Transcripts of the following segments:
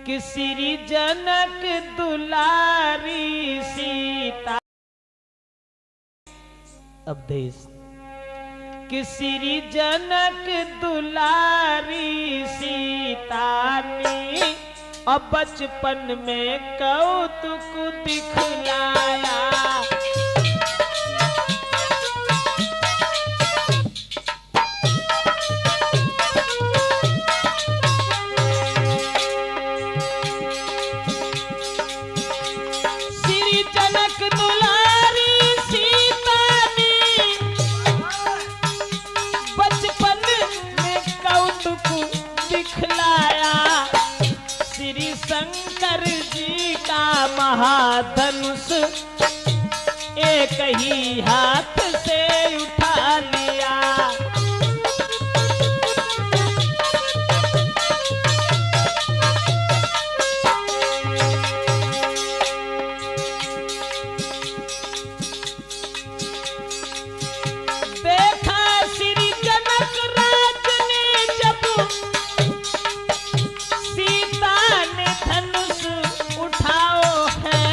कि श्री जनक दुलारी सीता अब देश कि श्री जनक दुलारी सीता ने अब बचपन में कौतुक दिखलाया। श्री जनक दुलारी सीता ने बचपन में कौतुक दिखलाया। श्री शंकर जी का महाधनुष एक ही हाथ से उठा लिया। देखा श्री जनक राज ने जब सीता ने धनुष उठाओ है,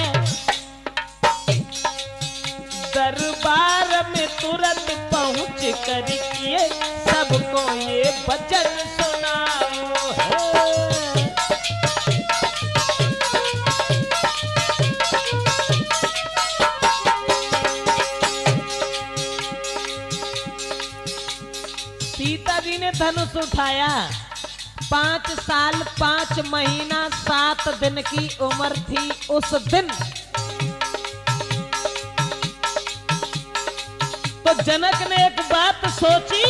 दरबार में तुरंत पहुंच कर किए सबको ये वचन सुनाओ है। सीता जी ने धनुष उठाया। 5 साल 5 महीना 7 दिन की उम्र थी उस दिन। तो जनक ने एक बात सोची,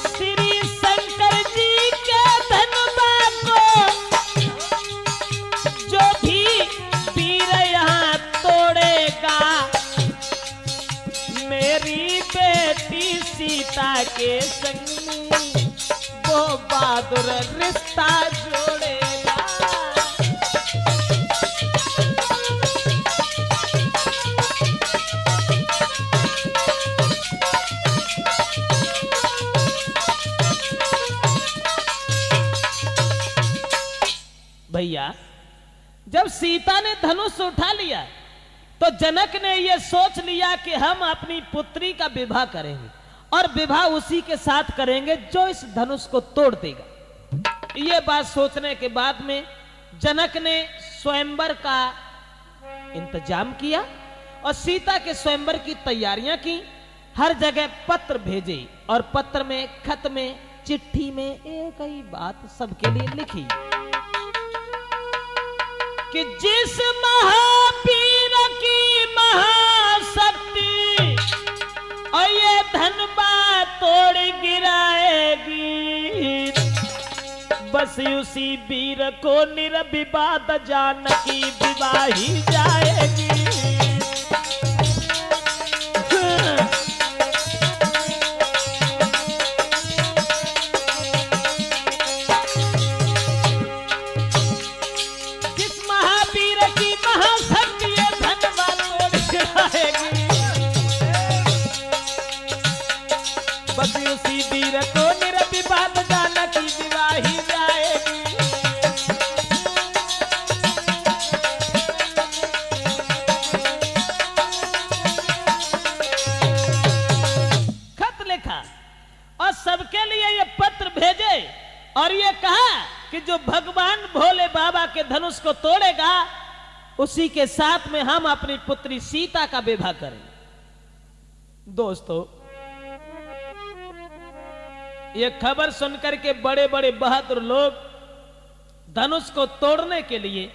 श्री शंकर जी के धनुबा को जो भी वीर यहाँ तोड़ेगा, मेरी बेटी सीता के संग में वो बहादुर रिश्ता जोड़ेगा। भैया जब सीता ने धनुष उठा लिया तो जनक ने यह सोच लिया कि हम अपनी पुत्री का विवाह करेंगे और विवाह उसी के साथ करेंगे जो इस धनुष को तोड़ देगा। यह बात सोचने के बाद में जनक ने स्वयंवर का इंतजाम किया और सीता के स्वयंवर की तैयारियां की। हर जगह पत्र भेजे और पत्र में, खत में, चिट्ठी में एक ही बात सबके लिए लिखी कि जिस महावीर की महाशक्ति और ये धनबा तोड़ गिराएगी, बस उसी वीर को निर्विवाद जानकी विवाही जाएगी। बस उसी वीर को निर्विवाद जानकी विवाही जाएगी। खत लिखा और सबके लिए ये पत्र भेजे और ये कहा कि जो भगवान भोले बाबा के धनुष को तोड़ेगा उसी के साथ में हम अपनी पुत्री सीता का विवाह करें। दोस्तों ये खबर सुनकर के बड़े बड़े बहादुर लोग धनुष को तोड़ने के लिए,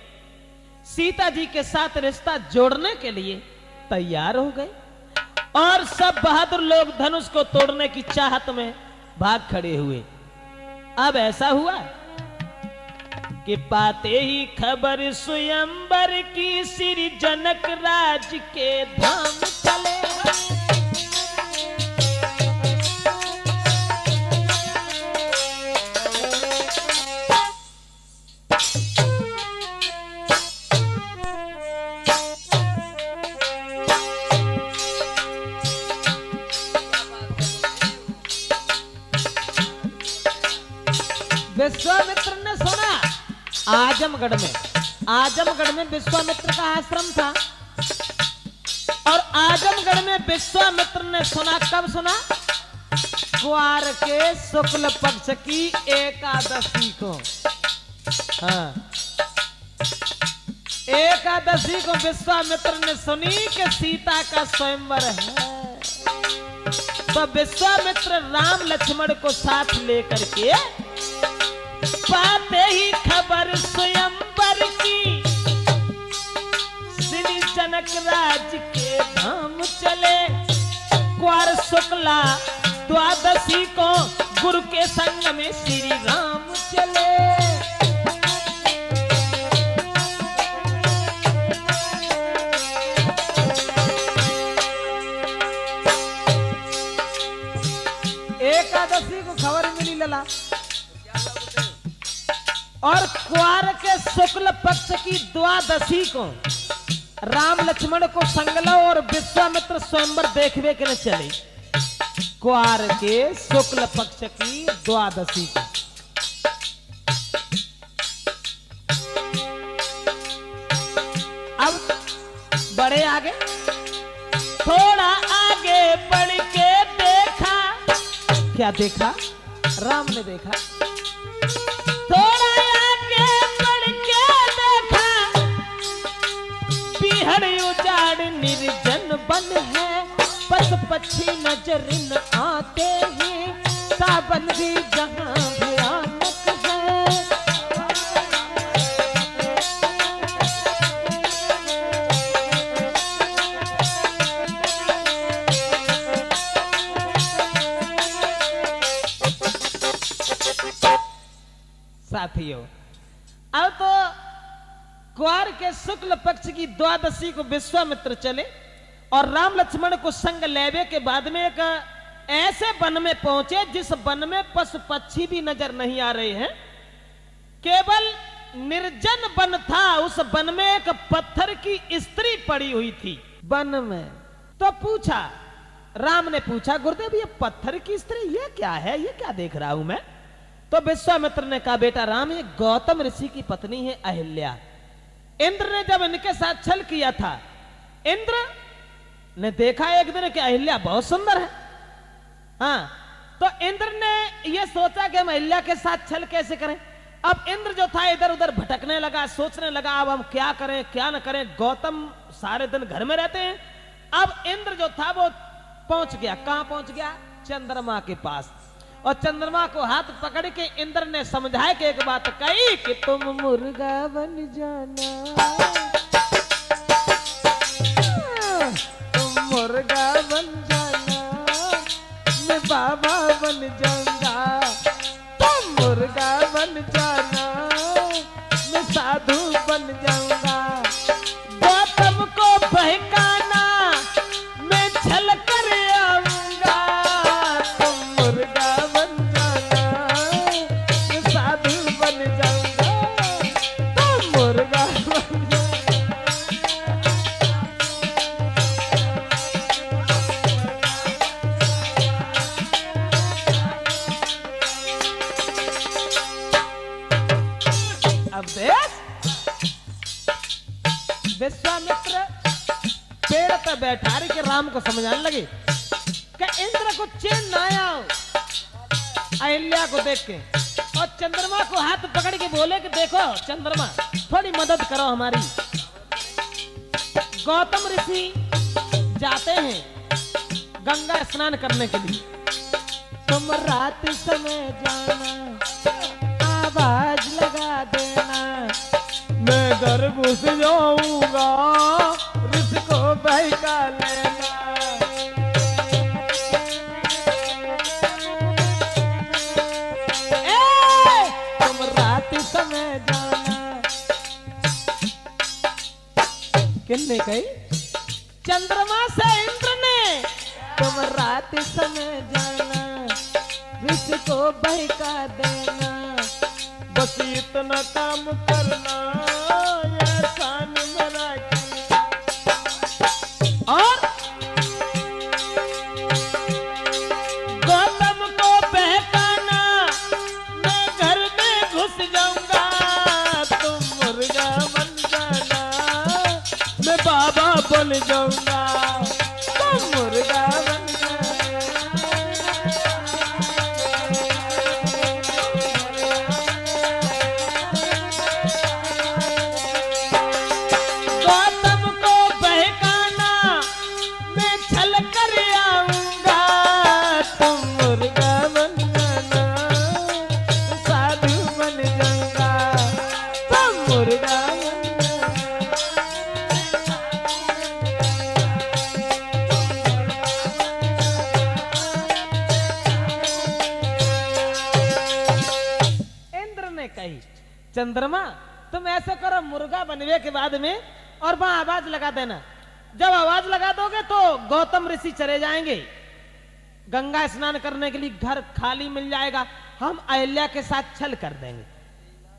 सीता जी के साथ रिश्ता जोड़ने के लिए तैयार हो गए और सब बहादुर लोग धनुष को तोड़ने की चाहत में भाग खड़े हुए। अब ऐसा हुआ कि पाते ही खबर स्वयंवर की श्री जनक राज के धाम चले। विश्वामित्र ने सुना आजमगढ़ में विश्वामित्र का आश्रम था। और आजमगढ़ में विश्वामित्र ने सुना, कब सुना? क्वार के शुक्ल पक्ष की एकादशी को। हाँ, एकादशी को विश्वामित्र ने सुनी कि सीता का स्वयंवर है। तो विश्वामित्र राम लक्ष्मण को साथ लेकर के पाते ही खबर स्वयंवर की, श्री जनक राज के धाम चले। क्वार शुक्ला द्वादशी को गुरु के संग में श्री राम चले। एकादशी को खबर मिली लला, और क्वार के शुक्ल पक्ष की द्वादशी को राम लक्ष्मण को संगलो और विश्वामित्र स्वयंवर देखने के लिए चले। क्वार के शुक्ल पक्ष की द्वादशी को। अब बड़े आगे, थोड़ा आगे बढ़ के देखा। क्या देखा? राम ने देखा। थोड़ा आगे बढ़ के देखा, पीहड़ उजाड़ निर्जन बन है। पशु पक्षी नजर न आते हैं, सावन भी जहां भयानक है। साथियों, अब तो क्वार के शुक्ल पक्ष की द्वादशी को विश्वामित्र चले और राम लक्ष्मण को संग लेवे के बाद में एक ऐसे वन में पहुंचे जिस वन में पशु पक्षी भी नजर नहीं आ रहे हैं, केवल निर्जन वन था। उस वन में एक पत्थर की स्त्री पड़ी हुई थी वन में। तो पूछा, राम ने पूछा, गुरुदेव ये पत्थर की स्त्री ये क्या है, ये क्या देख रहा हूं मैं? तो विश्वामित्र ने कहा, बेटा राम, ये गौतम ऋषि की पत्नी है अहिल्या। इंद्र ने जब इनके साथ छल किया था, इंद्र ने देखा एक दिन कि अहिल्या बहुत सुंदर है। हाँ, तो इंद्र ने यह सोचा कि हम अहिल्या के साथ छल कैसे करें। अब इंद्र जो था इधर उधर भटकने लगा, सोचने लगा अब हम क्या करें क्या न करें। गौतम सारे दिन घर में रहते हैं। अब इंद्र जो था वो पहुंच गया, कहां पहुंच गया? चंद्रमा के पास। और चंद्रमा को हाथ पकड़ के इंद्र ने समझाया कि एक बात कही कि तुम मुर्गा बन जाना, तुम मुर्गा बन जाना, मैं बाबा बन जाऊंगा। तुम मुर्गा बन जाना, मैं साधु बन जाऊंगा। गौतम को बहकाना, मैं छल कर आऊंगा। तुम मुर्गा बन जाना, मैं साधु बन जाऊंगा। तुम मुर्गा बन जाना। अब देख, विश्वामित्र पेड़ पर बैठा रहे के राम को समझाने लगे कि इंद्र को चैन न आया अहिल्या को देख के। और चंद्रमा को हाथ पकड़ के बोले कि देखो चंद्रमा, थोड़ी मदद करो हमारी। गौतम ऋषि जाते हैं गंगा स्नान करने के लिए। तुम रात समय जाना, आवाज लगा देना, मैं घर घुस जाऊंगा, ऋषि को बहका लेना। तुम रात समय जाना। किसने कही? चंद्रमा से इंद्र ने। तुम रात समय जाना, ऋषि को बहका देना, बस इतना काम करना, एहसान मेरा किया। और गौतम को बहकाना, मैं घर में घुस जाऊंगा। बन जाऊंगा, तुम मुर्गा बन गौतम को बहकाना मैं छल कर आऊंगा, तुम मुर्गा बन जाना, साधु बन जाऊंगा, तुम मुर्गा बन इंद्र ने कही, चंद्रमा तुम ऐसा करो, मुर्गा बनने के बाद में और वहां आवाज लगा देना। जब आवाज लगा दोगे तो गौतम ऋषि चले जाएंगे, गंगा स्नान करने के लिए घर खाली मिल जाएगा, हम अहिल्या के साथ छल कर देंगे।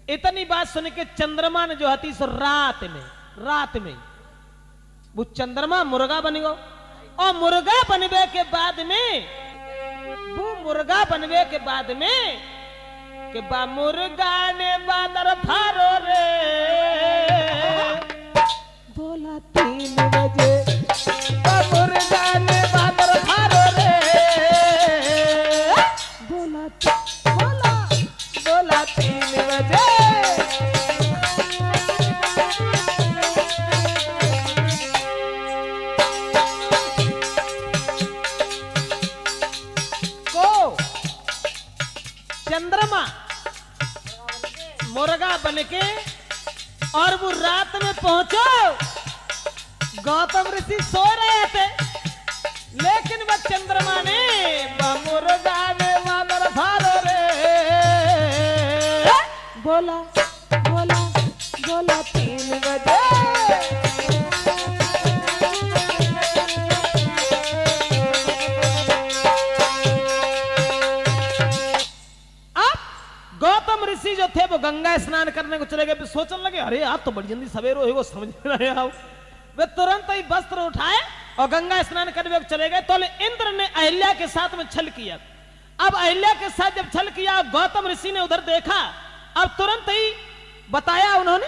इतनी बात सुन के चंद्रमा ने जो हती सो रात में वो चंद्रमा मुर्गा बन गो, और मुर्गा बनवे के बाद में वो मुर्गा बनवे के बाद में कि बा मुर्गा ने बादर फारो रे, बोला 3 बजे, बा मुर्गा ने बादर फारो रे, बोला 3 बजे। को चंद्रमा मुर्गा बन के और वो रात में पहुंचो, गौतम ऋषि सो रहे थे, लेकिन वह चंद्रमा ने मुर्गा ने मादर फारो रे, बोला 3 बजे। गौतम ऋषि जो थे वो गंगा स्नान करने को चले गए, सोचने लगे अरे आप तो बड़ी जल्दी सवेरे हो समझ नहीं रहे हो। वे तुरंत ही वस्त्र उठाए और गंगा स्नान करने को चले गए। तो इंद्र ने अहिल्या के साथ में छल किया। अब अहिल्या के साथ जब छल किया, गौतम ऋषि ने उधर देखा, अब तुरंत ही बताया उन्होंने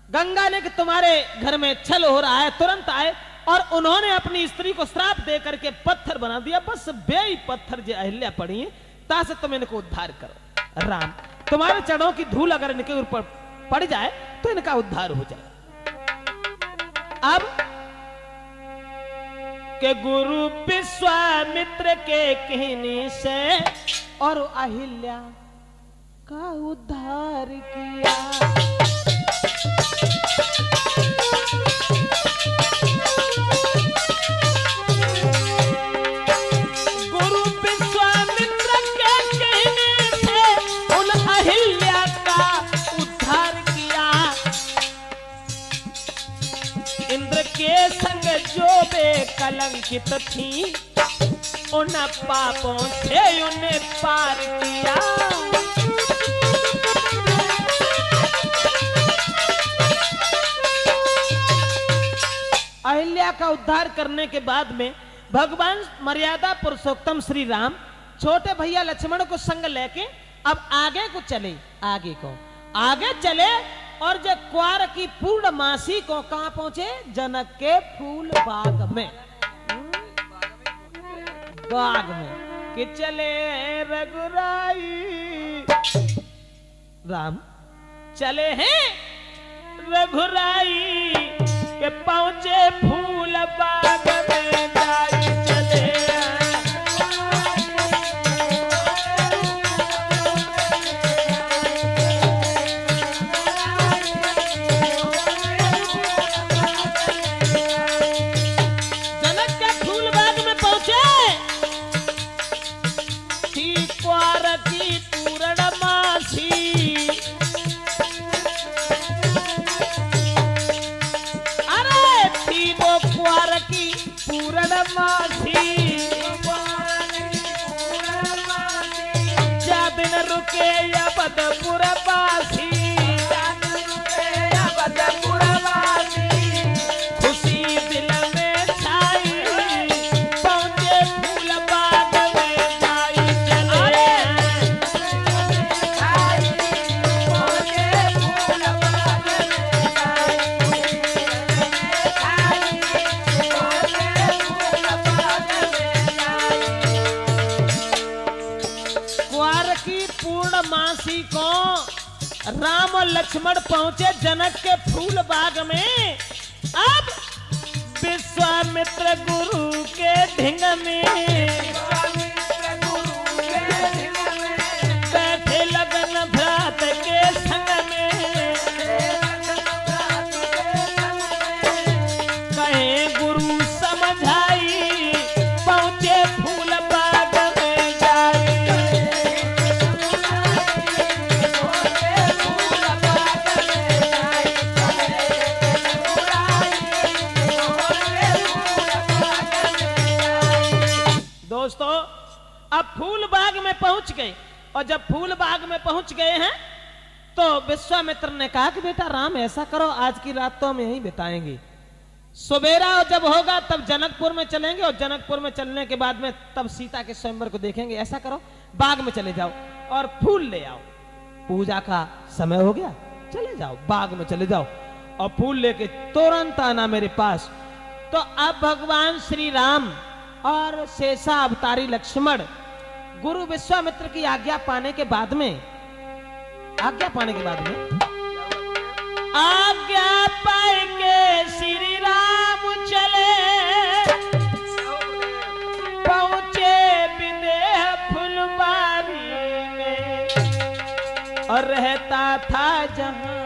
गंगा ने कि तुम्हारे घर में छल हो रहा है। तुरंत आए और उन्होंने अपनी स्त्री को श्राप दे करके पत्थर बना दिया, बस बेई पत्थर जो अहिल्या पड़ी है तासे तुम इनको उद्धार करो। राम, तुम्हारे चरणों की धूल अगर इनके ऊपर पड़ जाए तो इनका उद्धार हो जाए। अब के गुरु विश्वामित्र के कहने से और अहिल्या का उद्धार किया। गुरु विश्वामित्र के कहने से उन अहिल्या का उद्धार किया। इंद्र के संग जो बेकलंकित थी, उन पापों से उन्हें पार किया। अहिल्या का उद्धार करने के बाद में भगवान मर्यादा पुरुषोत्तम श्री राम छोटे भैया लक्ष्मण को संग लेके अब आगे को चले। आगे चले और जो क्वार की पूर्णमासी को कहां पहुंचे? जनक के फूल बाग में कि चले रघुराई राम चले हैं रघुराई के पहुंचे फूल बाग में जाई चले। जनक के फूल बाग में पहुंचे थी क्वार की पूर्णमासी। क्वार की पूर्णमासी जादिन रुके अवधपुर वासी, खुशी दिल में छाई पहुंचे फूल बाग में जाई चले। राम और लक्ष्मण पहुंचे जनक के फूल बाग में। अब विश्वामित्र गुरु के ढिंग में बैठे लगन भ्रात के संग में, कहे गुरु समझाई पहुंचे फूल बाग में जाई। दोस्तों अब फूल बाग में पहुंच गए, और जब फूल बाग में पहुंच गए हैं तो विश्वामित्र ने कहा कि बेटा राम ऐसा करो, आज की रात तो हम यहीं बिताएंगे, सवेरा जब होगा तब जनकपुर में चलेंगे, और जनकपुर में चलने के बाद में तब सीता के स्वयंवर को देखेंगे। ऐसा करो बाग में चले जाओ और फूल ले आओ, पूजा का समय हो गया, चले जाओ बाग में चले जाओ और फूल लेके तुरंत आना मेरे पास। तो अब भगवान श्री राम और शेषा अवतारी लक्ष्मण गुरु विश्वामित्र की आज्ञा पाने के बाद में आज्ञा पाए के श्री राम चले, पहुंचे विदेह फुलबारी में, और रहता था जहां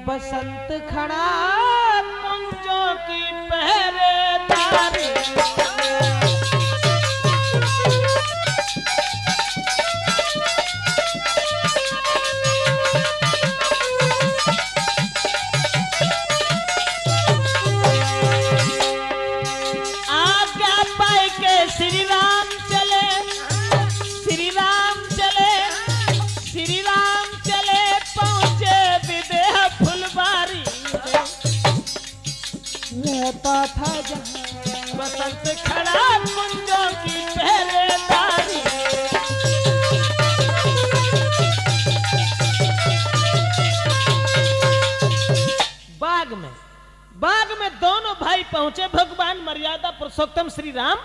बसंत खड़ा कुंजों की पहरेदारी। रहता था जहां बसंत खड़ा कुंजों की पहरेदारी। बाग में दोनों भाई पहुंचे, भगवान मर्यादा पुरुषोत्तम श्री राम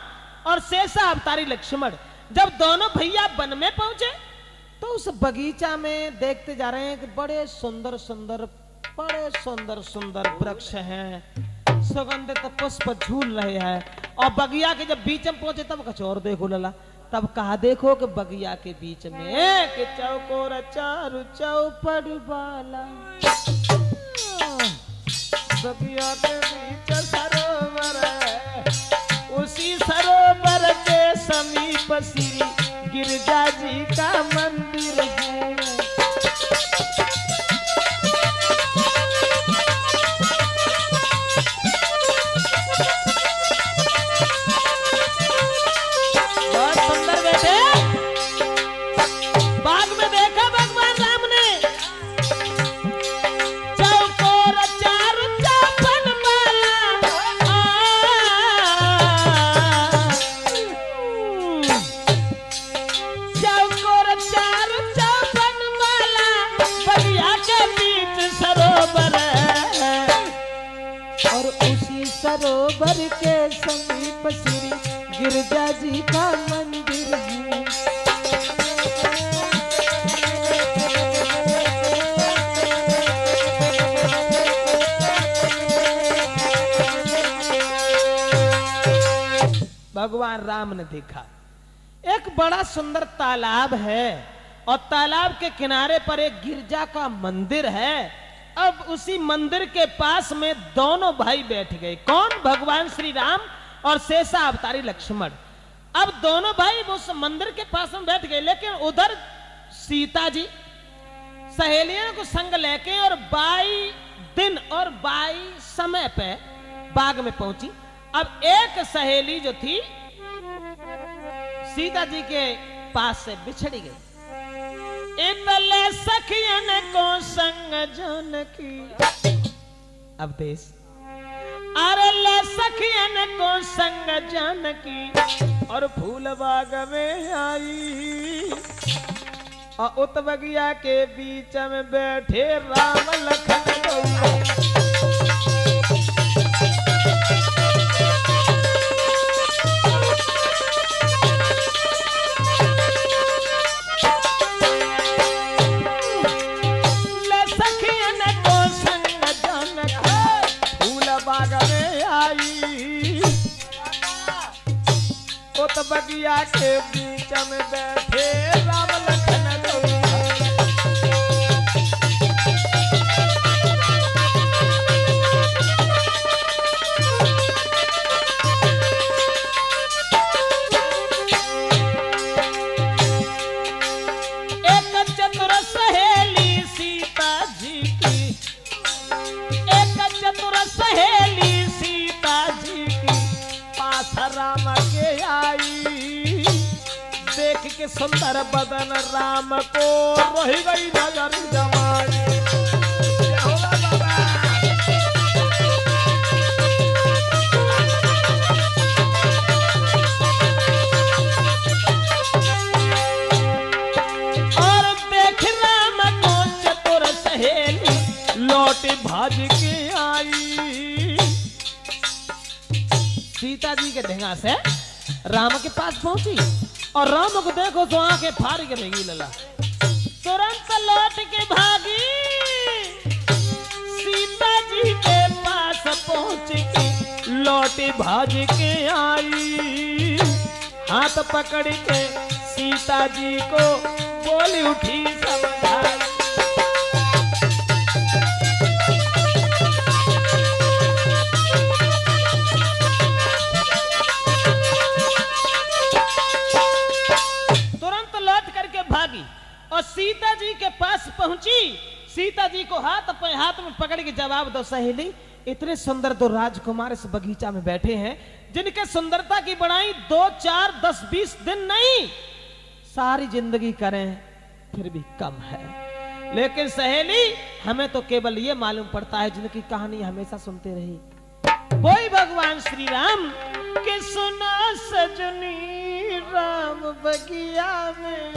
और शेषा अवतारी लक्ष्मण। जब दोनों भैया वन में पहुंचे तो उस बगीचा में देखते जा रहे हैं कि बड़े सुंदर सुंदर वृक्ष हैं, सुगंधित पुष्प झूल रहे हैं। और बगिया के जब बीच में पहुंचे तब कुछ और देखो लला, तब कहा देखो कि बगिया के बीच में कि चौकोर चारू चौपड़ वाला, बगिया के बीच सरोवर है, उसी सरोवर के समीप श्री गिरजा जी का मंदिर है। सरोवर के समीप श्री गिरजा जी का मंदिर है। भगवान राम ने देखा एक बड़ा सुंदर तालाब है और तालाब के किनारे पर एक गिरजा का मंदिर है। अब उसी मंदिर के पास में दोनों भाई बैठ गए। कौन? भगवान श्री राम और शेषा अवतारी लक्ष्मण। अब दोनों भाई उस मंदिर के पास में बैठ गए, लेकिन उधर सीता जी सहेलियों को संग लेके और 22 दिन और 22 समय पे बाग में पहुंची। अब एक सहेली जो थी सीता जी के पास से बिछड़ी गई। इतले सखियन को संग जानकी, अब देश अरे सखियन को संग जानकी और फूल बाग में आई, और उत बगिया के बीच में बैठे राम लखन। बगिया के बीच में बैठे राम लखन गौरा। एक चतुर सहेली सीता जी की, एक चतुर सहेली सीता जी की पास राम के आई। देख के सुंदर बदन राम को रही गई नजर जमाई। और देख राम को चतुर सहेली लौट भाज के आई। सीता जी के ढंगा से राम के पास पहुंची और राम को देखो तो आंखें फाड़ के रहेगी लला। तुरंत लौट के भागी सीता जी के पास पहुंच के लौट भाज के आई। हाथ पकड़ के सीता जी को बोली उठी समझाई। और सीता जी के पास पहुंची। सीता जी को हाथ में पकड़ के जवाब दो सहेली, इतने सुंदर दो राजकुमार इस बगीचा में बैठे हैं जिनके सुंदरता की बड़ाई 2, 4, 10, 20 दिन नहीं सारी जिंदगी करें फिर भी कम है। लेकिन सहेली हमें तो केवल ये मालूम पड़ता है जिनकी कहानी हमेशा सुनते रही। वही भगवान श्री राम के सुना सजनी राम बगिया में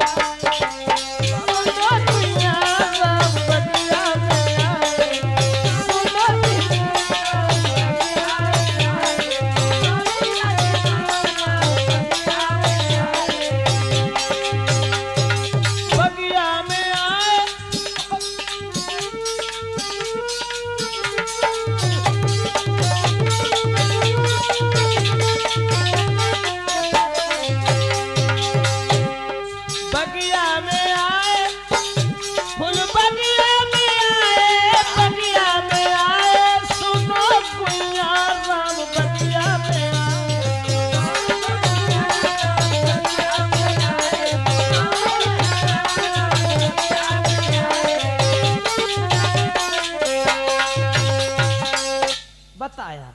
बताया।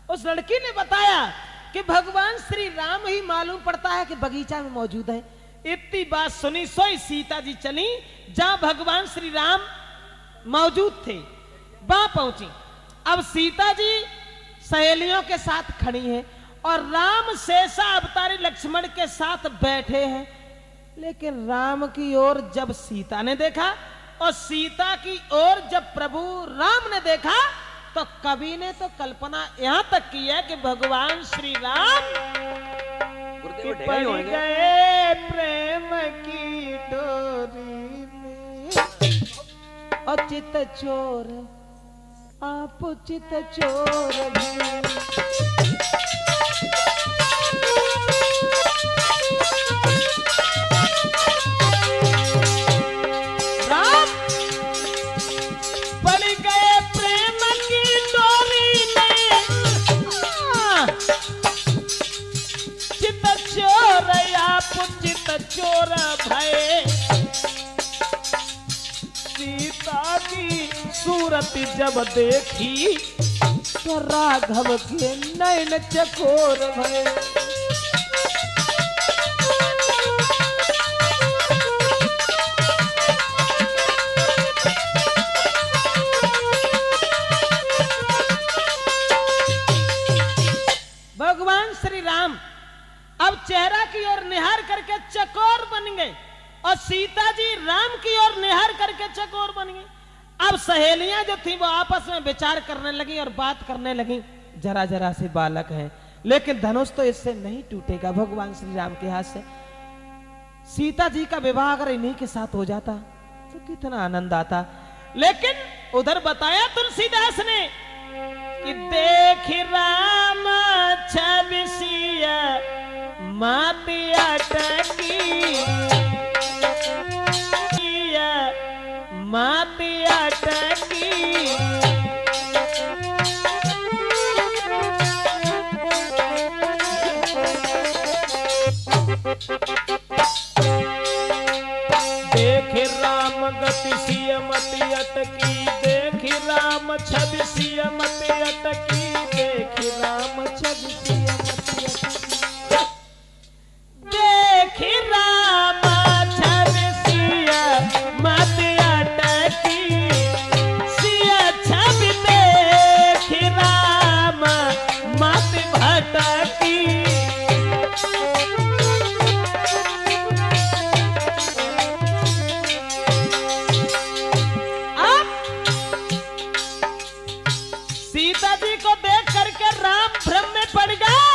उस लड़की ने बताया कि भगवान श्री राम ही मालूम पड़ता है कि बगीचा में मौजूद है। इतनी बात सुनी सोई सीता जी चली जहां भगवान श्री राम मौजूद थे, वहां पहुंची। अब सीता जी सहेलियों के साथ खड़ी हैं और राम शेषा अवतारी लक्ष्मण के साथ बैठे हैं। लेकिन राम की ओर जब सीता ने देखा और सीता की ओर जब प्रभु राम ने देखा तो कवि ने तो कल्पना यहां तक की है कि भगवान श्री राम पड़ गए प्रेम की डोरी में। और चित चोर आप चित चोर भी। चोर भय सीता की सूरत जब देखी तो राघव के नैन चकोर भय। भगवान श्री राम अब चेहरा की ओर निहार करके चकोर बन गए और सीता जी राम की ओर निहार करके चकोर बन गई। अब सहेलियां जो थी वो आपस में विचार करने लगी और बात करने लगी। जरा जरा से बालक है लेकिन धनुष तो इससे नहीं टूटेगा भगवान श्री राम के हाथ से। सीता जी का विवाह अगर इन्हीं के साथ हो जाता तो कितना आनंद आता। लेकिन उधर बताया तुलसीदास ने कि देख राम छबिसिया मात अटकी, मात अटकी। देख राम गति सिय मत अटकी, देख राम छवि सिय मत अटकी, देख राम छवि सिय मत अटकी, देख राम छवि सिय मत अटकी, सिय छवि देख राम मत भटकी। सीता जी को देख करके राम भ्रम में पड़ गए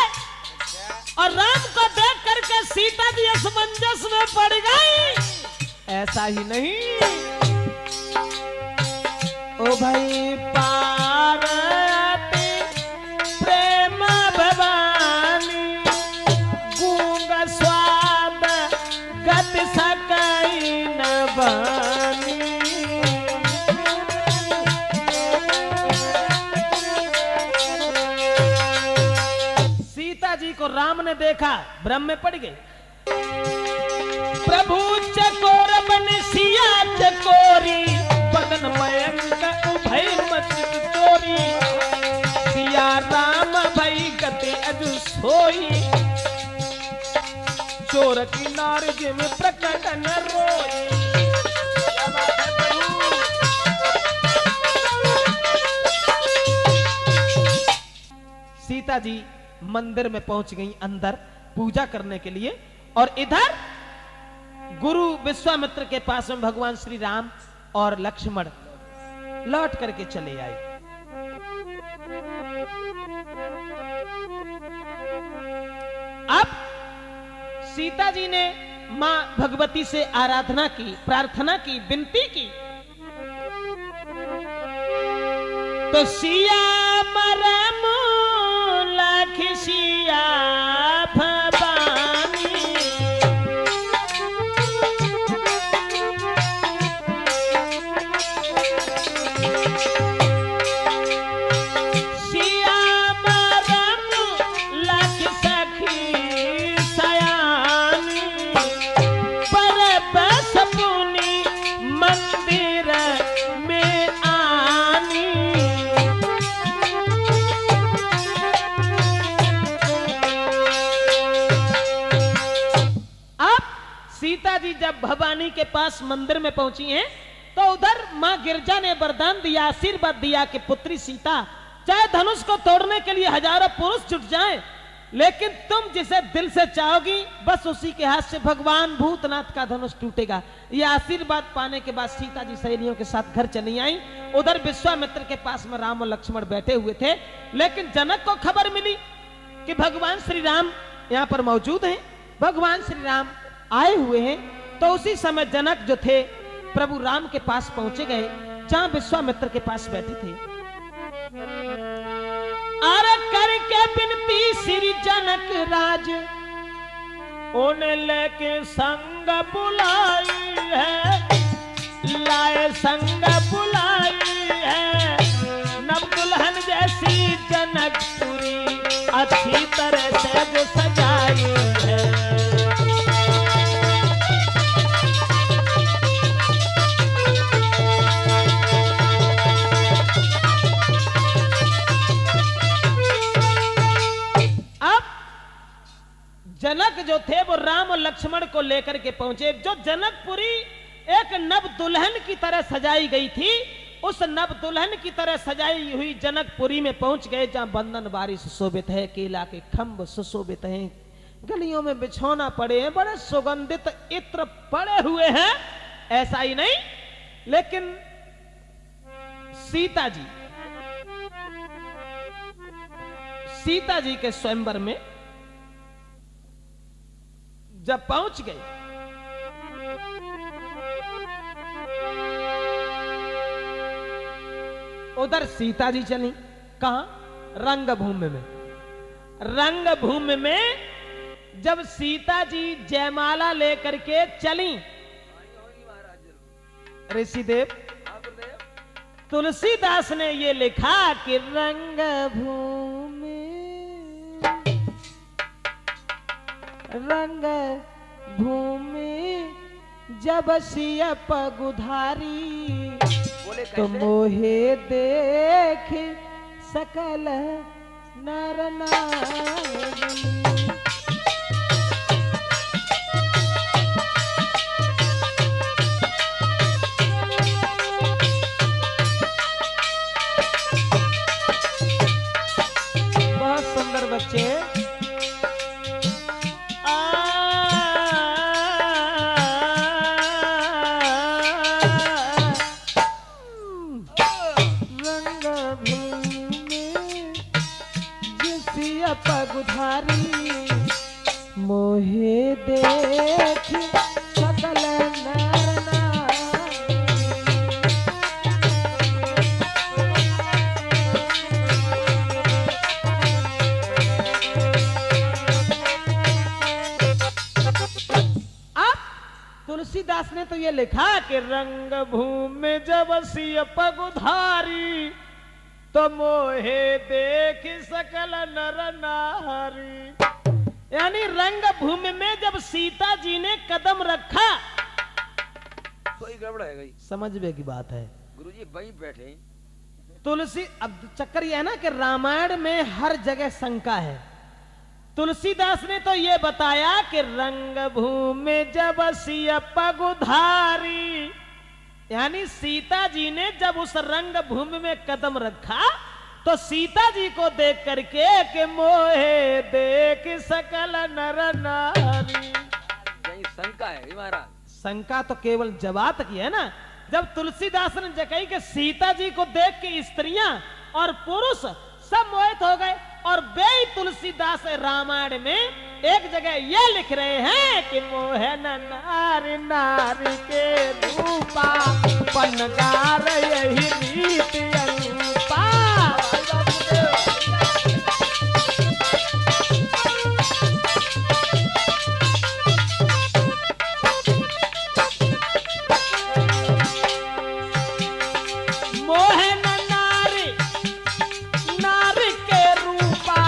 और राम को देख करके सीता जी असमंजस में पड़ गई। ऐसा ही नहीं, ओ भाई पार्वती प्रेम भवानी, गूंग स्वाद गति सकई न बानी। सीता जी को राम ने देखा, भ्रम में पड़ गई। प्रभु चकोर बन सिया चकोरी, बदन मयंक उभय मत चोरी, सिया राम भई गति अजु सोई, चोर की नार जिम प्रकट न रोई। सीता जी मंदिर में पहुंच गई अंदर पूजा करने के लिए, और इधर गुरु विश्वामित्र के पास में भगवान श्री राम और लक्ष्मण लौट करके चले आए। अब सीता जी ने मां भगवती से आराधना की, प्रार्थना की, विनती की, तो सिया मरम लखिसिया भवानी, सिया मरम लख सखी सयानी, पर बस पुनी मंदिर में आनी। सीता जी जब भवानी के पास मंदिर में पहुंची हैं, तो उधर मां गिरजा ने वरदान दिया, आशीर्वाद दिया कि पुत्री सीता, चाहे धनुष को तोड़ने के लिए हजारों पुरुष जुट जाएं, लेकिन तुम जिसे दिल से चाहोगी बस उसी के हाथ से भगवान भूतनाथ का धनुष टूटेगा। यह आशीर्वाद पाने के बाद सीता जी सहेलियों के साथ घर चली आई। उधर विश्वामित्र के पास में राम और लक्ष्मण बैठे हुए थे, लेकिन जनक को खबर मिली कि भगवान श्री राम यहाँ पर मौजूद हैं, भगवान श्री राम आए हुए हैं। तो उसी समय जनक जो थे प्रभु राम के पास पहुंचे गए, जहां विश्वामित्र के पास बैठे थे। अरे करके बिनती श्री जनक राज, उन्हें लेके संग बुलाई है, लाए संग बुलाई है, नव दुल्हन जैसी जनकपुरी, अच्छी तरह से जो सजाई है। जनक जो थे वो राम और लक्ष्मण को लेकर के पहुंचे। जो जनकपुरी एक नव दुल्हन की तरह सजाई गई थी, उस नव दुल्हन की तरह सजाई हुई जनकपुरी में पहुंच गए, जहां बंधन बारी सुशोभित है, केला के खंभ सुशोभित हैं, गलियों में बिछौना पड़े हैं, बड़े सुगंधित इत्र पड़े हुए हैं। ऐसा ही नहीं, लेकिन सीता जी के स्वयंवर में जब पहुंच गए, उधर सीता जी चली कहां? रंगभूमि में। रंगभूमि में जब सीता जी जयमाला लेकर के चली, ऋषिदेव तुलसीदास ने ये लिखा कि रंग भूमि जब सिया पगुधारी, तो मोहे देख सकल नर नारी। बहुत सुंदर बच्चे। पगुधारी मोहे देख सकल नर नारी। अब तुलसीदास ने तो ये लिखा कि रंग भूमि जब सिय पगुधारी, तो मोहे देख सकल नर नारी। यानी रंग भूमि में जब सीता जी ने कदम रखा, कोई गड़बड़ है गई, समझ में की बात है गुरुजी वहीं बैठे। तुलसी, अब चक्कर यह है ना कि रामायण में हर जगह शंका है। तुलसीदास ने तो ये बताया कि रंग भूमि जब सिय पगुधारी, यानी सीता जी ने जब उस रंग भूमि में कदम रखा, तो सीता जी को देख करके कि मोहे देख सकल नर नारी। यही शंका है महाराज। शंका तो केवल जवाब की है ना। जब तुलसीदास ने जगह के सीता जी को देख के स्त्रियां और पुरुष सब मोहित हो गए, और वे तुलसीदास रामायण में एक जगह ये लिख रहे हैं कि मोहे नारी नारी के रूपा, पनगार यही रीति अनुपा। मोहे नारी नारी के रूपा,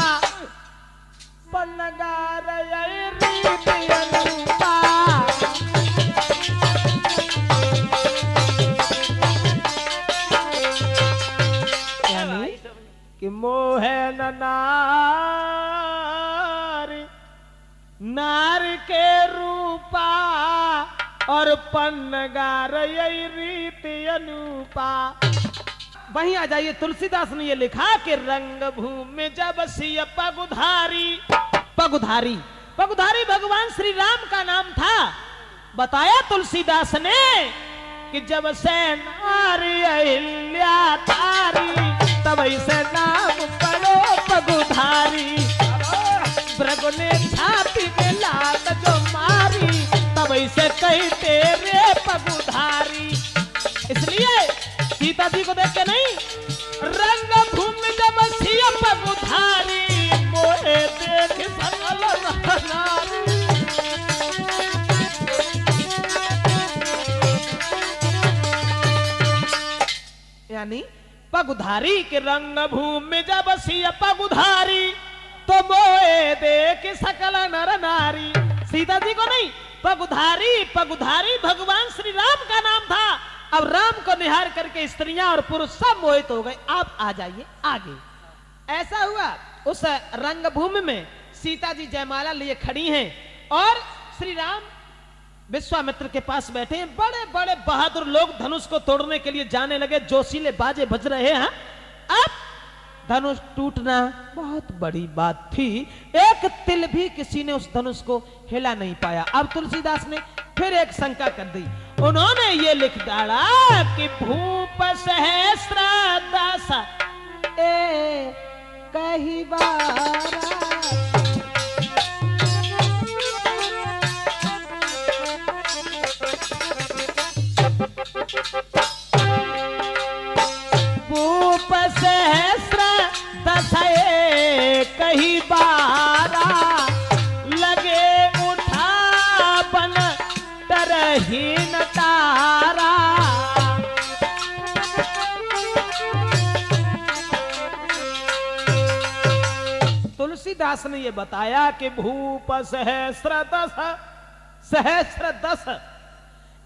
पनगार यही रीति अनुपा। कि मोहे नारी नारी के रूपा, और पन्नगार यही रीति अनुपा। वहीं आ जाइए, तुलसीदास ने ये लिखा कि रंग भूमि जब सिय पगुधारी। पगुधारी, पगुधारी भगवान श्री राम का नाम था। बताया तुलसीदास ने कि जब से नारी अहिल्या तारी, तब से नाम पड़ो पगुधारी। भृगु ने छाती में लात जो मारी, तब से कहते रे पगुधारी। इसलिए सीता जी को देख के नहीं, रंग भूमि जब सिय पगुधारी, मोहे देख सकल नर नारी। यानी पगुधारी के रंग भूमि जब सिय पगुधारी, तो मोहे देख सकल नर नारी। सीता जी को नहीं, पगुधारी, पगुधारी भगवान श्री राम का नाम था। अब राम को निहार करके स्त्रियां और पुरुष सब मोहित हो गए। आप आ जाइए आगे। ऐसा हुआ उस रंगभूमि में सीता जी जयमाला लिए खड़ी हैं, और श्री राम विश्वामित्र के पास बैठे हैं। बड़े बड़े बहादुर लोग धनुष को तोड़ने के लिए जाने लगे, जोशीले बाजे बज रहे हैं। अब धनुष टूटना बहुत बड़ी बात थी। एक तिल भी किसी ने उस धनुष को हिला नहीं पाया। अब तुलसीदास ने फिर एक शंका कर दी। उन्होंने ये लिख डाला कि भूप सहस्त्र दस ए कही बारा, भूप सहस्त्र दस कही बारा, लगे तुलसीदास ने ये बताया कि भूप सहस्र दस,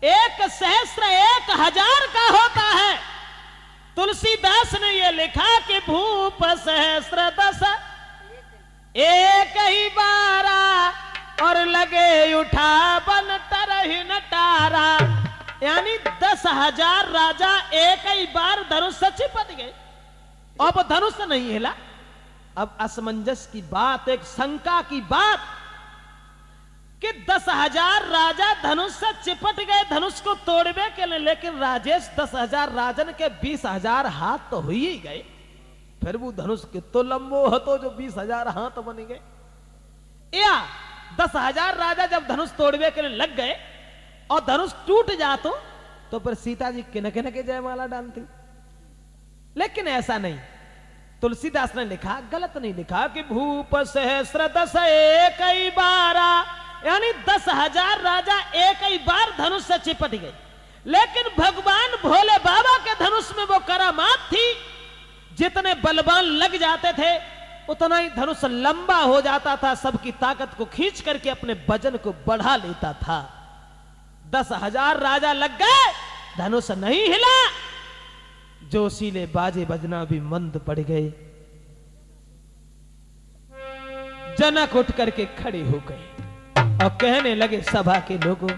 एक सहस्र 1000 का होता है। तुलसीदास ने ये लिखा कि भूप सहस्र 10, एक ही 12 और लगे उठा बन तरही नटारा, यानी 10,000 राजा एक ही बार धनुष से चिपट गए। अब धनुष नहीं हिला। अब असमंजस की बात, एक शंका की बात कि 10,000 राजा धनुष से चिपट गए धनुष को तोड़वे के लिए, लेकिन राजेश 10,000 राजन के 20,000 हाथ तो हो ही गए, फिर वो धनुष कितो लंबो हो जो 20,000 हाथ बन गए। या 10,000 राजा जब धनुष तोड़वे के लिए लग गए और धनुष टूट जातो तो फिर सीता जी किन किन के जयमाला डालती। लेकिन ऐसा नहीं, तुलसीदास ने लिखा, गलत नहीं लिखा कि भूप सहस्र 10 एक ही 12, यानी 10,000 राजा एक ही बार धनुष से चिपट गए। लेकिन भगवान भोले बाबा के धनुष में वो करामात थी, जितने बलवान लग जाते थे उतना ही धनुष लंबा हो जाता था, सबकी ताकत को खींच करके अपने वजन को बढ़ा लेता था। 10,000 राजा लग गए, धनुष नहीं हिला, जोशीले बाजे बजना भी मंद पड़ गए। जनक उठ करके खड़े हो गए और कहने लगे सभा के लोगों,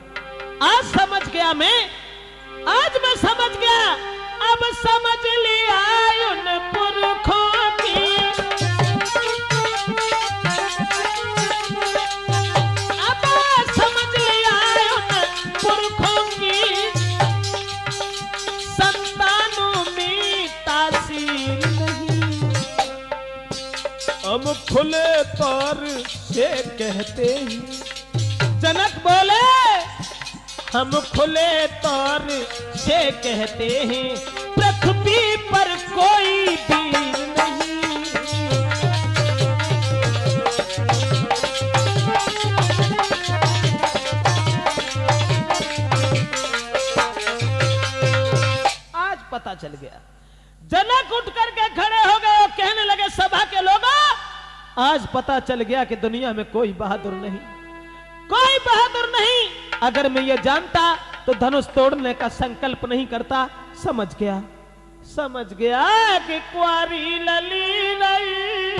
आज समझ गया मैं, आज मैं समझ गया, अब समझ लिया उन पुरखों की, अब समझ लिया उन पुरखों की, संतानों में तासीर नहीं। हम खुले तौर से कहते हैं, जनक बोले हम खुले तौर से कहते हैं, पृथ्वी पर कोई वीर नहीं। आज पता चल गया। जनक उठ करके खड़े हो गए और कहने लगे सभा के लोगों, आज पता चल गया कि दुनिया में कोई बहादुर नहीं, कोई बहादुर नहीं। अगर मैं ये जानता तो धनुष तोड़ने का संकल्प नहीं करता। समझ गया, समझ गया कि कुंवारी लली नहीं,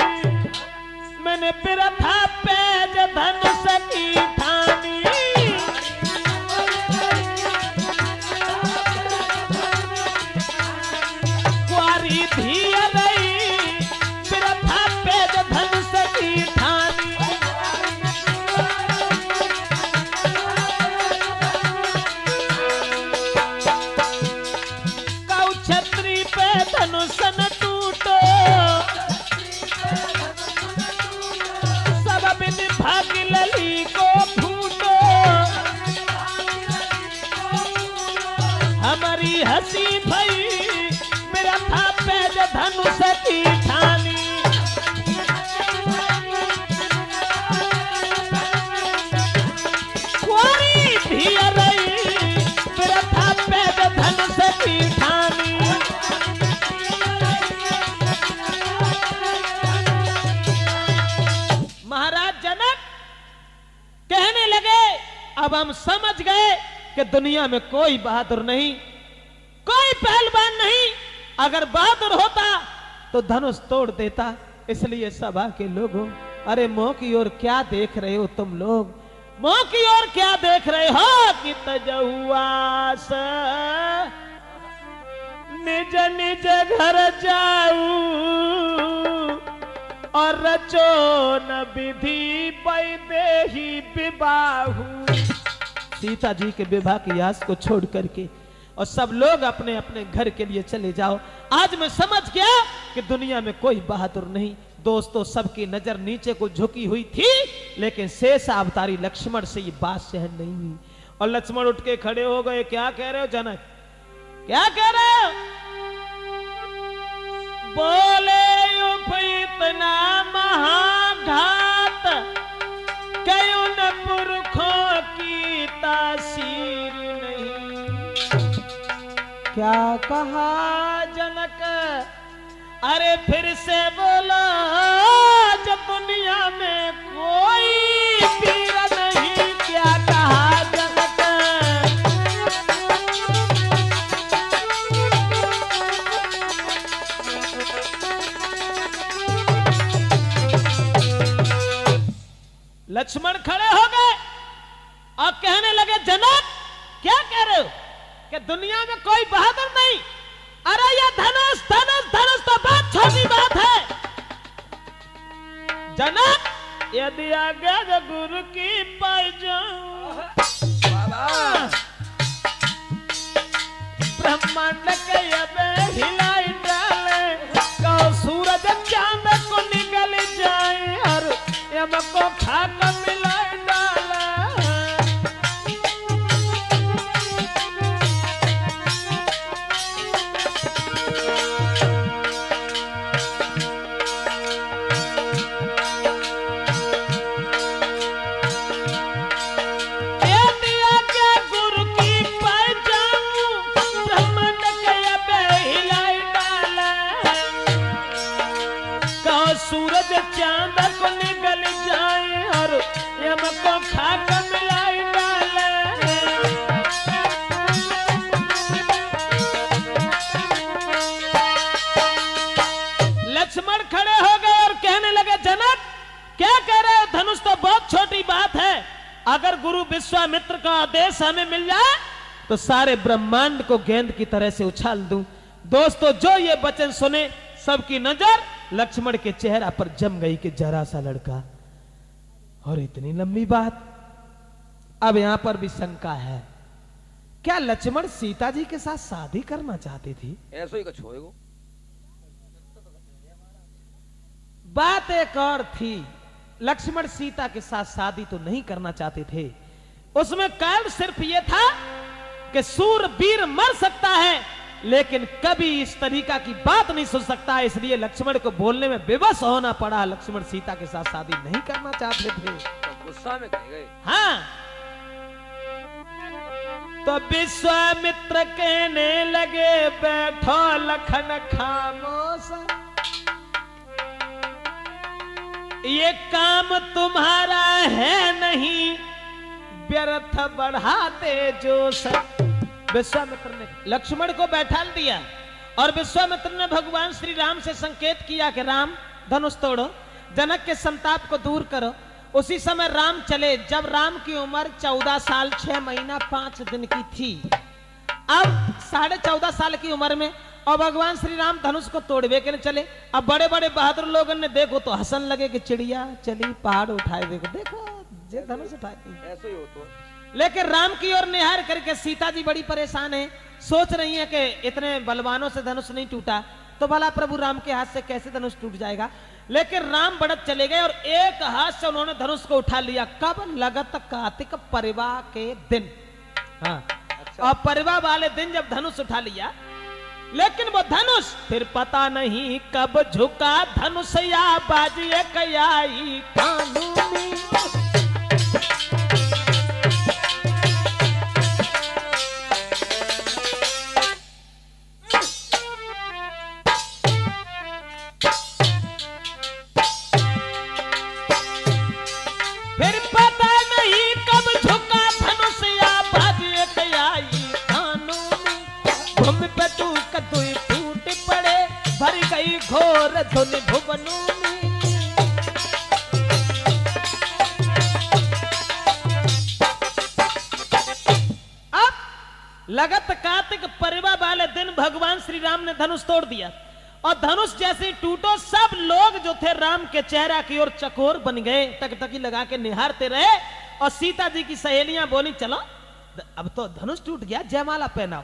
मैंने बिरथा पेज धनुष की ठानी, कुंवारी धिया नहीं, बिरथा पेज धनुष की ठानी। छत्री पे धनुष न टूटो, सब बिन भाग लली को फूटो, हमारी हंसी भई मेरा था पेज धनुष की ठानी। कुंवारी धिया रही मेरा था पेज धनुष की ठानी। महाराज जनक कहने लगे अब हम समझ गए कि दुनिया में कोई बहादुर नहीं, कोई पहलवान नहीं। अगर बहादुर होता तो धनुष तोड़ देता। इसलिए सभा के लोगों, अरे मुंह की ओर क्या देख रहे हो तुम लोग, मुंह की ओर क्या देख रहे हो कि तजहुआस निज निज घर जाऊ और रचो न विधि पैदेही विवाहू। सीता जी के विवाह की आस को छोड़ करके और सब लोग अपने अपने घर के लिए चले जाओ। आज मैं समझ गया कि दुनिया में कोई बहादुर नहीं। दोस्तों, सबकी नजर नीचे को झुकी हुई थी, लेकिन शेष अवतारी लक्ष्मण से ये बात सहन नहीं हुई और लक्ष्मण उठ के खड़े हो गए। क्या कह रहे हो जनक, क्या कह रहे हो? बोले इतना महाघात कयुन पुरखों की तासीर नहीं। क्या कहा जनक? अरे फिर से बोलो दुनिया में कोई पीर नहीं, क्या कहा जगत। लक्ष्मण खड़े हो गए और कहने लगे, जनक क्या कह रहे हो कि दुनिया में कोई बहादुर नहीं। अरे ये धनुष धनुष धनुष तो बहुत छोटी बात है। जनक यदि आज्ञा जो गुरु की पाई जाऊं, ब्रह्मांड के यबे हिलाई डाले, कहो सूरज चांद को निकल जाए और यम को खाक मिलाई डाले। सूरज चांद को निकल जाए और यम को खाक मिलाई डाले। लक्ष्मण खड़े हो गए और कहने लगे, जनक क्या कह रहे हो, धनुष तो बहुत छोटी बात है। अगर गुरु विश्वामित्र का आदेश हमें मिल जाए तो सारे ब्रह्मांड को गेंद की तरह से उछाल दूं। दोस्तों, जो ये वचन सुने सबकी नजर लक्ष्मण के चेहरा पर जम गई कि जरा सा लड़का और इतनी लंबी बात। अब यहां पर भी शंका है, क्या लक्ष्मण सीता जी के साथ शादी करना चाहती थी? ऐसा ही कुछ होएगा। बात एक और थी, लक्ष्मण सीता के साथ शादी तो नहीं करना चाहते थे। उसमें कारण सिर्फ यह था कि सूरवीर मर सकता है लेकिन कभी इस तरीका की बात नहीं सुन सकता, इसलिए लक्ष्मण को बोलने में विवश होना पड़ा। लक्ष्मण सीता के साथ शादी नहीं करना चाहते थे। तो गुस्सा में कह गए। हाँ, तो विश्वामित्र कहने लगे, बैठो लखन खामोश, ये काम तुम्हारा है नहीं, व्यर्थ बढ़ाते जोश। विश्वामित्र ने लक्ष्मण को बैठा दिया और विश्वामित्र ने भगवान श्री राम से संकेत किया कि राम धनुष तोड़ो, जनक के संताप को दूर करो। उसी समय राम चले। जब राम की उम्र 14 साल 6 महीना 5 दिन की थी, अब 14.5 साल की उम्र में और भगवान श्री राम धनुष को तोड़वे के लिए चले। अब बड़े बड़े बहादुर लोगों ने देखो तो हंसन लगे कि चिड़िया चली पहाड़ उठाए, देखो देखो ये धनुष उठाई। ऐसे ही हो तो। लेकिन राम की ओर निहार करके सीता जी बड़ी परेशान है, सोच रही है कि इतने बलवानों से धनुष नहीं टूटा तो भला प्रभु राम के हाथ से कैसे धनुष टूट जाएगा। लेकिन राम बढ़त चले गए और एक हाथ से उन्होंने धनुष को उठा लिया। कब? लगत कार्तिक परिवा के दिन। हाँ, और परिवा वाले दिन जब धनुष उठा लिया, लेकिन वो धनुष फिर पता नहीं कब झुका, धनुष या बाजिए कयाई कानूनी। घोर धुन भुवनों में अब लगत कार्तिक परिवा वाले दिन भगवान श्री राम ने धनुष तोड़ दिया और धनुष जैसे टूटो, सब लोग जो थे राम के चेहरा की ओर चकोर बन गए, टकटकी लगा के निहारते रहे। और सीता जी की सहेलियां बोली, चलो अब तो धनुष टूट गया, जयमाला पहनाओ।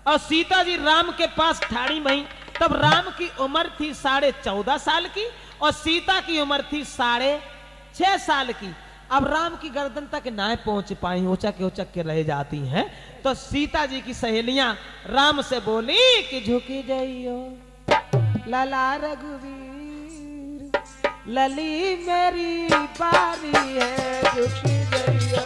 और सीता जी राम के पास ठाड़ी भई। तब राम की उम्र थी 14.5 साल की और सीता की उम्र थी 6.5 साल की। अब राम की गर्दन तक ना पहुंच पाई, ओचक के रह जाती हैं। तो सीता जी की सहेलियां राम से बोली कि झुकी जाइयो लला रघुवीर, लली मेरी बारी है, झुकी जाइयो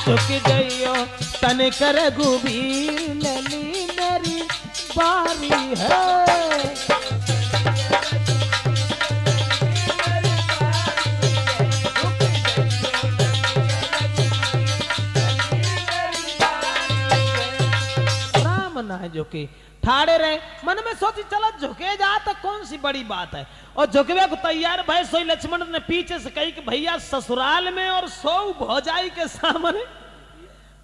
चुक गयो तन कर गुबीर लली मेरी बारी है। राम ना झुके ठाड़े रहे मन में सोची चलो झुके जा तो कौन सी बड़ी बात है। और झुकवे को तैयार भाई सोई लक्ष्मण ने पीछे से कही कि भैया ससुराल में और सौ भौजाई के सामने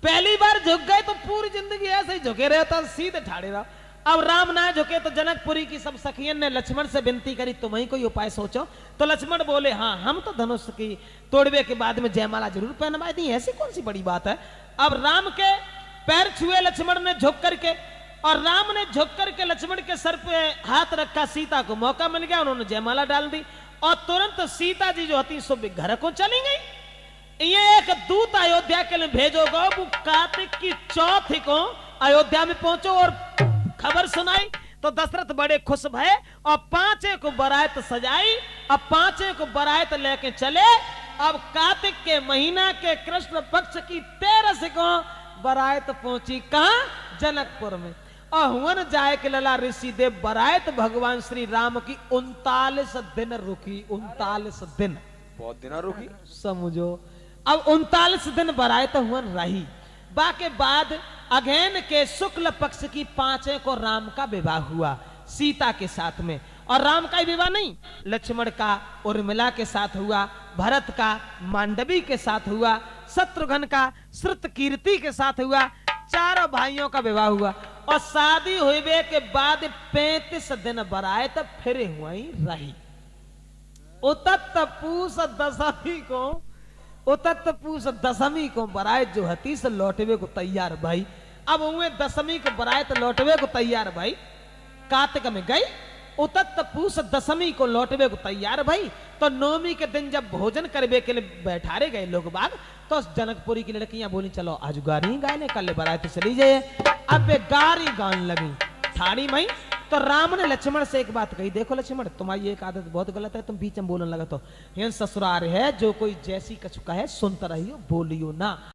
पहली बार झुक गए तो पूरी जिंदगी ऐसे ही झुके रहे तो सीधे ठाड़े रहो। अब राम ना झुके तो जनकपुरी की सब सखियन ने लक्ष्मण से विनती करी तुम ही कोई उपाय सोचो। तो लक्ष्मण बोले हाँ हम तो धनुष की तोड़वे के बाद में जयमाला जरूर पहनवाई दी, ऐसी कौन सी बड़ी बात है। अब राम के पैर छुए लक्ष्मण ने झुक करके, और राम ने झुक करके लक्ष्मण के सर पे हाथ रखा। सीता को मौका मिल गया, उन्होंने जयमाला डाल दी और तुरंत सीता जी जो होती सो घर को चली गई। ये एक दूत अयोध्या के लिए भेजो गो, वो कार्तिक की चौथ को अयोध्या में पहुंचो और खबर सुनाई। तो दशरथ बड़े खुश भये और पांचे को बरात सजाई। अब पांचे को बरात लेके चले। अब कार्तिक के महीना के कृष्ण पक्ष की 13 को बरात पहुंची कहां? जनकपुर में। और हुन जाए के लला ऋषि देव बरात भगवान श्री राम की 39 दिन रुकी। 39 दिन बहुत दिन रुकी समझो। अब 39 दिन बरात हुन रही। बाके बाद अगेन के शुक्ल पक्ष की 5 को राम का विवाह हुआ सीता के साथ में। और राम का ही विवाह नहीं, लक्ष्मण का उर्मिला के साथ हुआ, भरत का मांडवी के साथ हुआ, शत्रुघ्न का श्रुतकीर्ति के साथ हुआ। चारों भाइयों का विवाह हुआ और शादी हुए के बाद 35 दिन बरात फिर हुई रही। उतत पूस दशमी को बरात जो हती से लौटवे को तैयार भाई। अब हुए दशमी को बरात लौटवे को तैयार भाई। कार्तिक में गई, उतत पूस दशमी को लौटवे को तैयार भाई। तो नवमी के दिन जब भोजन करवे के लिए बैठारे गए लोग बाग, तो जनकपुरी की लड़कियां बोली चलो आज गारी गाने कल बरात चली जाए। अब वे गारी गान लगी ठाड़ी मई। तो राम ने लक्ष्मण से एक बात कही, देखो लक्ष्मण तुम्हारी एक आदत बहुत गलत है, तुम बीच में बोलने लगा तो ये ससुराल है, जो कोई जैसी कछुका है सुनता रहियो बोलियो ना।